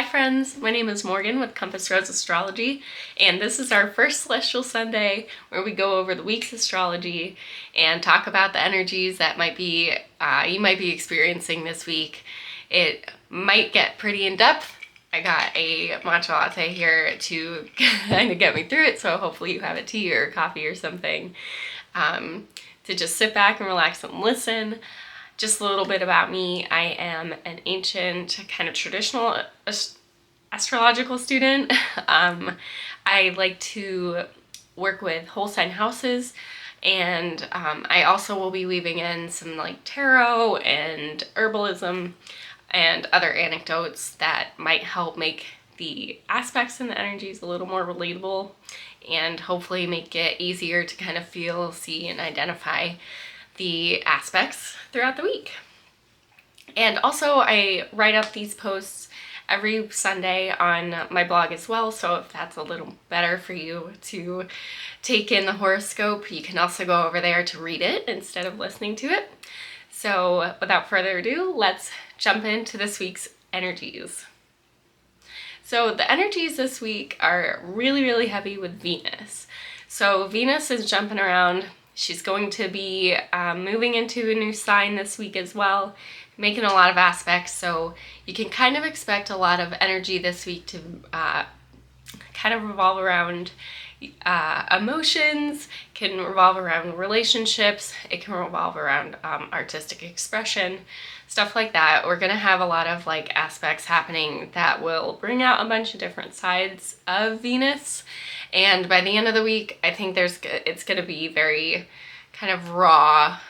friends, my name is Morgan with Compass Rose Astrology, and this is our first Celestial Sunday where we go over the week's astrology and talk about the energies that you might be experiencing this week. It might get pretty in-depth. I got a matcha latte here to kind of get me through it, so hopefully you have a tea or coffee or something to just sit back and relax and listen. Just a little bit about me. I am an ancient, kind of traditional astrological student. I like to work with whole sign houses, and I also will be weaving in some like tarot and herbalism and other anecdotes that might help make the aspects and the energies a little more relatable and hopefully make it easier to kind of feel, see, and identify the aspects throughout the week. And also I write up these posts every Sunday on my blog as well, so if that's a little better for you to take in the horoscope, you can also go over there to read it instead of listening to it. So without further ado, let's jump into this week's energies. So the energies this week are really, really heavy with Venus. So Venus is jumping around. She's going to be moving into a new sign this week as well, making a lot of aspects. So you can kind of expect a lot of energy this week to kind of revolve around emotions, can revolve around relationships, it can revolve around artistic expression, stuff like that. We're gonna have a lot of like aspects happening that will bring out a bunch of different sides of Venus. And by the end of the week, I think it's gonna be very kind of raw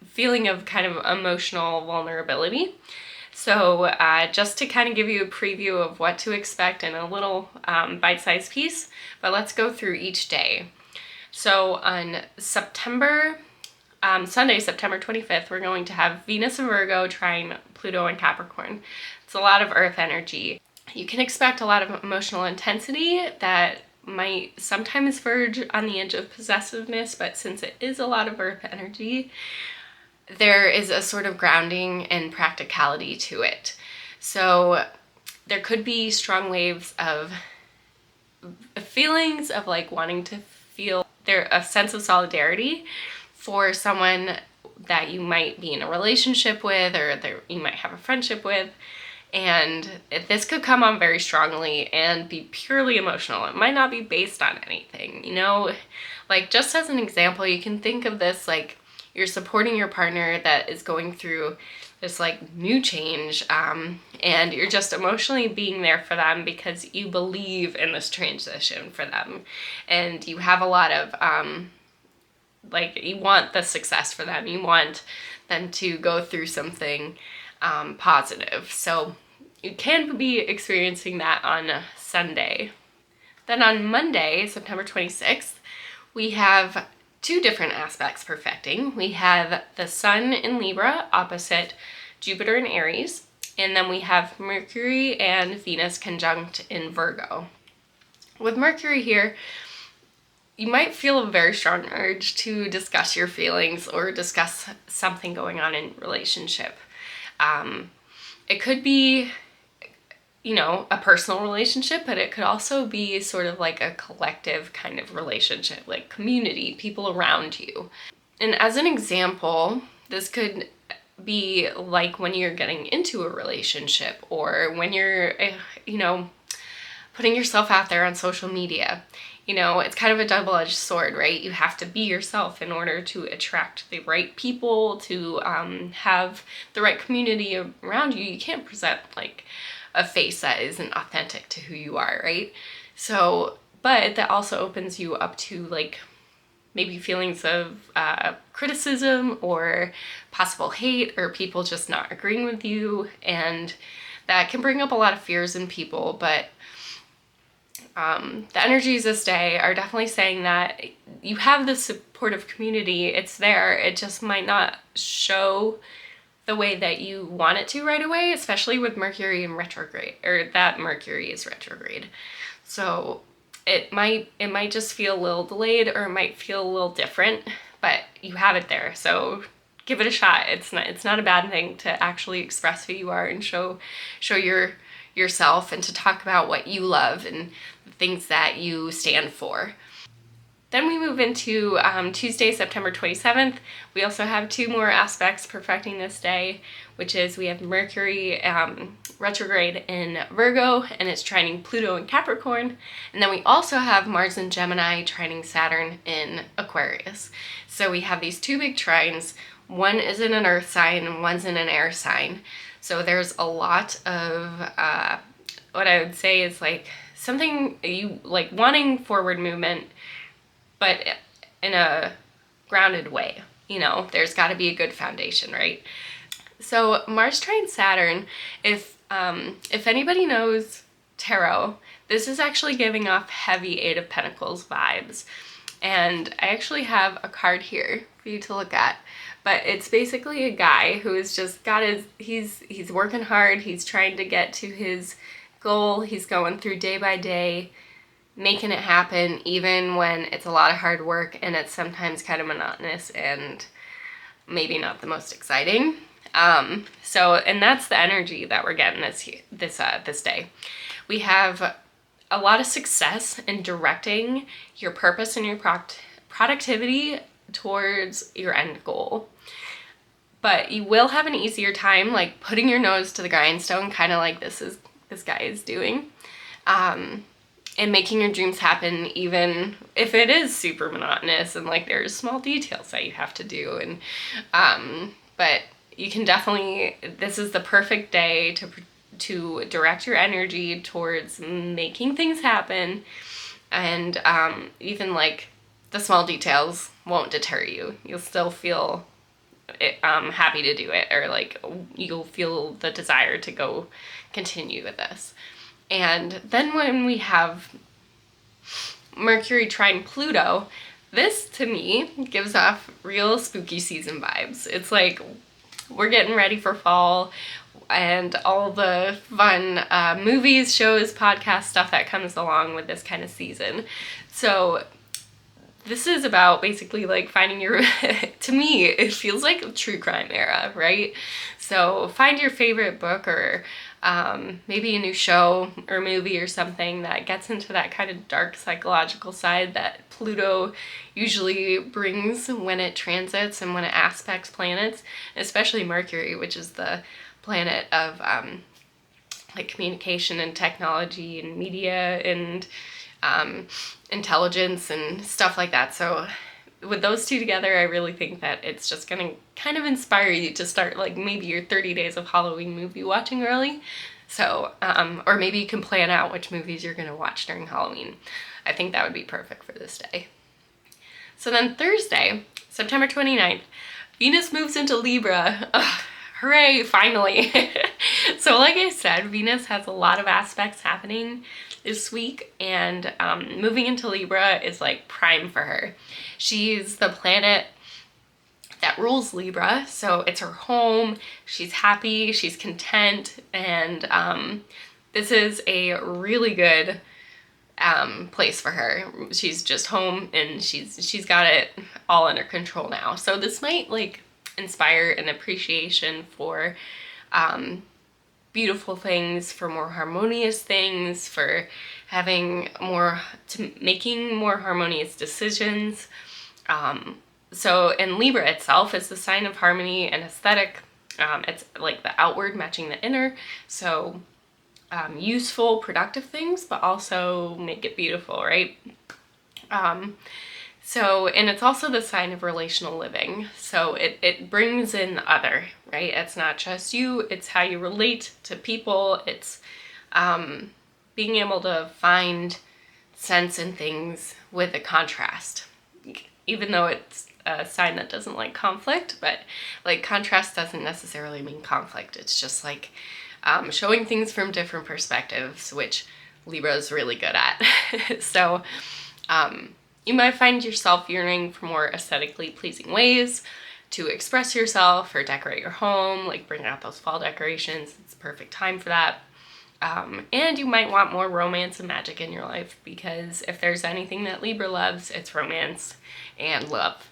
feeling of kind of emotional vulnerability. So just to kind of give you a preview of what to expect in a little bite-sized piece, but let's go through each day. So on Sunday, September 25th, we're going to have Venus in Virgo trine Pluto in Capricorn. It's a lot of earth energy. You can expect a lot of emotional intensity that might sometimes verge on the edge of possessiveness, but since it is a lot of earth energy, there is a sort of grounding and practicality to it. So there could be strong waves of feelings of like wanting to feel a sense of solidarity for someone that you might be in a relationship with or that you might have a friendship with. And this could come on very strongly and be purely emotional. It might not be based on anything, you know? Like, just as an example, you can think of this like you're supporting your partner that is going through this like new change, and you're just emotionally being there for them because you believe in this transition for them. And you have a lot of, like, you want the success for them. You want them to go through something positive. So you can be experiencing that on Sunday. Then on Monday, September 26th, we have two different aspects perfecting. We have the Sun in Libra opposite Jupiter in Aries, and then we have Mercury and Venus conjunct in Virgo. With Mercury here, you might feel a very strong urge to discuss your feelings or discuss something going on in relationship. It could be, you know, a personal relationship, but it could also be sort of like a collective kind of relationship, like community, people around you. And as an example, this could be like when you're getting into a relationship or when you're, you know, putting yourself out there on social media. You know, it's kind of a double-edged sword, right? You have to be yourself in order to attract the right people, to have the right community around you. You can't present like a face that isn't authentic to who you are, right? So, but that also opens you up to like maybe feelings of criticism or possible hate or people just not agreeing with you, and that can bring up a lot of fears in people. But the energies this day are definitely saying that you have this supportive community. It's there. It just might not show the way that you want it to right away, especially with Mercury in retrograde, or that Mercury is retrograde. So it might just feel a little delayed, or it might feel a little different, but you have it there. So give it a shot. It's not a bad thing to actually express who you are and show yourself, and to talk about what you love and the things that you stand for. Then we move into Tuesday, September 27th. We also have two more aspects perfecting this day, which is we have Mercury retrograde in Virgo, and it's trining Pluto in Capricorn. And then we also have Mars in Gemini trining Saturn in Aquarius. So we have these two big trines. One is in an earth sign and one's in an air sign. So there's a lot of what I would say is like something you like wanting forward movement, but in a grounded way. You know, there's got to be a good foundation, right? So Mars trine Saturn, if anybody knows tarot, this is actually giving off heavy Eight of Pentacles vibes. And I actually have a card here for you to look at. But it's basically a guy who has just got he's working hard, he's trying to get to his goal, he's going through day by day, making it happen, even when it's a lot of hard work and it's sometimes kind of monotonous and maybe not the most exciting. And that's the energy that we're getting this day. We have a lot of success in directing your purpose and your productivity towards your end goal. But you will have an easier time like putting your nose to the grindstone, kind of like this guy is doing. And making your dreams happen, even if it is super monotonous and like there's small details that you have to do. And but you can definitely, this is the perfect day to direct your energy towards making things happen. And even like the small details won't deter you. You'll still feel happy to do it, or like you'll feel the desire to go continue with this. And then when we have Mercury trine Pluto, this to me gives off real spooky season vibes. It's like we're getting ready for fall and all the fun movies, shows, podcasts, stuff that comes along with this kind of season. So this is about basically like finding your, to me, it feels like a true crime era, right? So find your favorite book or maybe a new show or movie or something that gets into that kind of dark psychological side that Pluto usually brings when it transits and when it aspects planets, especially Mercury, which is the planet of like communication and technology and media and intelligence and stuff like that. So with those two together, I really think that it's just gonna kind of inspire you to start like maybe your 30 days of Halloween movie watching early. So, or maybe you can plan out which movies you're gonna watch during Halloween. I think that would be perfect for this day. So then Thursday, September 29th, Venus moves into Libra. Ugh, hooray, finally. So like I said, Venus has a lot of aspects happening this week, and moving into Libra is like prime for her. She's the planet that rules Libra, so it's her home. She's happy, she's content, and this is a really good place for her. She's just home and she's got it all under control now. So this might like inspire an appreciation for beautiful things, for more harmonious things, for making more harmonious decisions. And Libra itself is the sign of harmony and aesthetic. It's like the outward matching the inner. So useful, productive things, but also make it beautiful, right? And it's also the sign of relational living. So it brings in the other, right? It's not just you, it's how you relate to people. It's being able to find sense in things with a contrast, even though it's a sign that doesn't like conflict, but like contrast doesn't necessarily mean conflict. It's just like showing things from different perspectives, which Libra is really good at. So you might find yourself yearning for more aesthetically pleasing ways to express yourself or decorate your home, like bring out those fall decorations. It's a perfect time for that. And you might want more romance and magic in your life, because if there's anything that Libra loves, it's romance and love.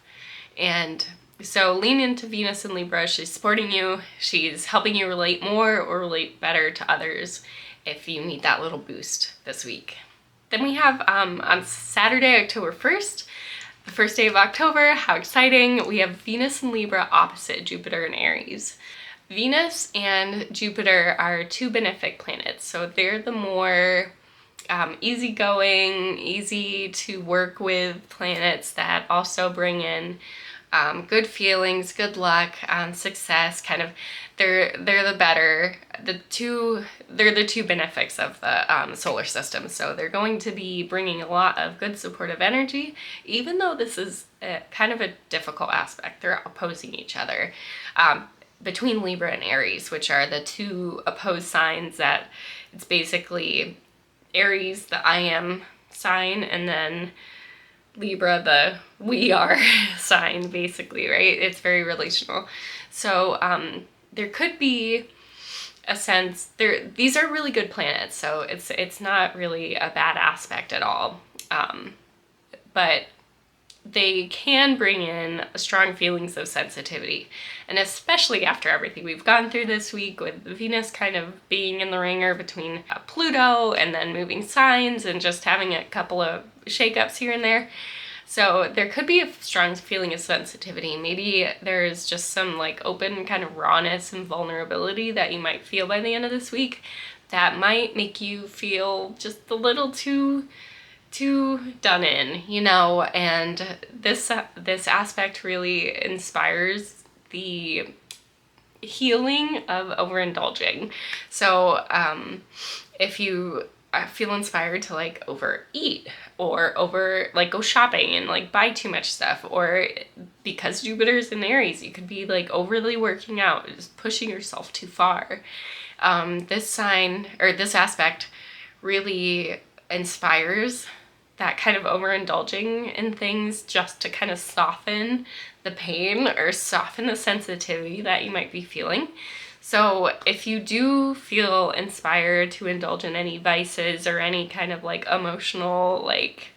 And So lean into Venus and Libra. She's supporting you. She's helping you relate more or relate better to others if you need that little boost this week. Then we have on Saturday, October 1st, the first day of October. How exciting. We have Venus and Libra opposite Jupiter and Aries. Venus and Jupiter are two benefic planets, so they're the more easygoing, easy to work with planets that also bring in good feelings, good luck, success. Kind of, they're the two benefics of the solar system. So they're going to be bringing a lot of good supportive energy, even though this is kind of a difficult aspect. They're opposing each other. Between Libra and Aries, which are the two opposed signs, that it's basically Aries, the I am sign, and then Libra, the we are sign, basically, right? It's very relational. So there could be a sense, these are really good planets, so it's not really a bad aspect at all. But they can bring in strong feelings of sensitivity. And especially after everything we've gone through this week, with Venus kind of being in the ringer between Pluto and then moving signs and just having a couple of shakeups here and there. So there could be a strong feeling of sensitivity. Maybe there's just some like open kind of rawness and vulnerability that you might feel by the end of this week that might make you feel just a little too done in, you know. And this aspect really inspires the healing of overindulging. So if you feel inspired to like overeat or go shopping and like buy too much stuff, or because Jupiter's in Aries, you could be like overly working out, just pushing yourself too far. This sign, or this aspect, really inspires that kind of overindulging in things just to kind of soften the pain or soften the sensitivity that you might be feeling. So if you do feel inspired to indulge in any vices or any kind of like emotional like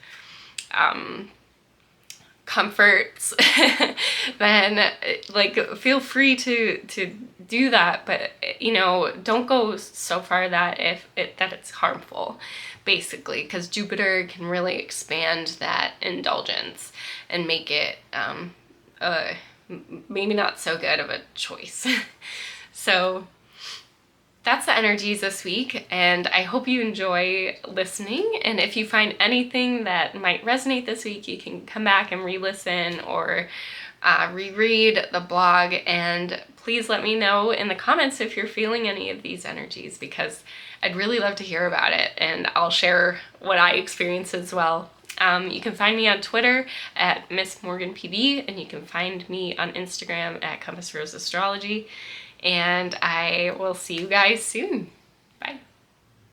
comforts, then like feel free to do that, but you know, don't go so far that it's harmful, basically, because Jupiter can really expand that indulgence and make it maybe not so good of a choice. So that's the energies this week, and I hope you enjoy listening. And if you find anything that might resonate this week, you can come back and re-listen or reread the blog, and please let me know in the comments if you're feeling any of these energies, because I'd really love to hear about it, and I'll share what I experience as well. You can find me on Twitter at Miss Morgan PB, and you can find me on Instagram at Compass Rose Astrology. And I will see you guys soon. Bye.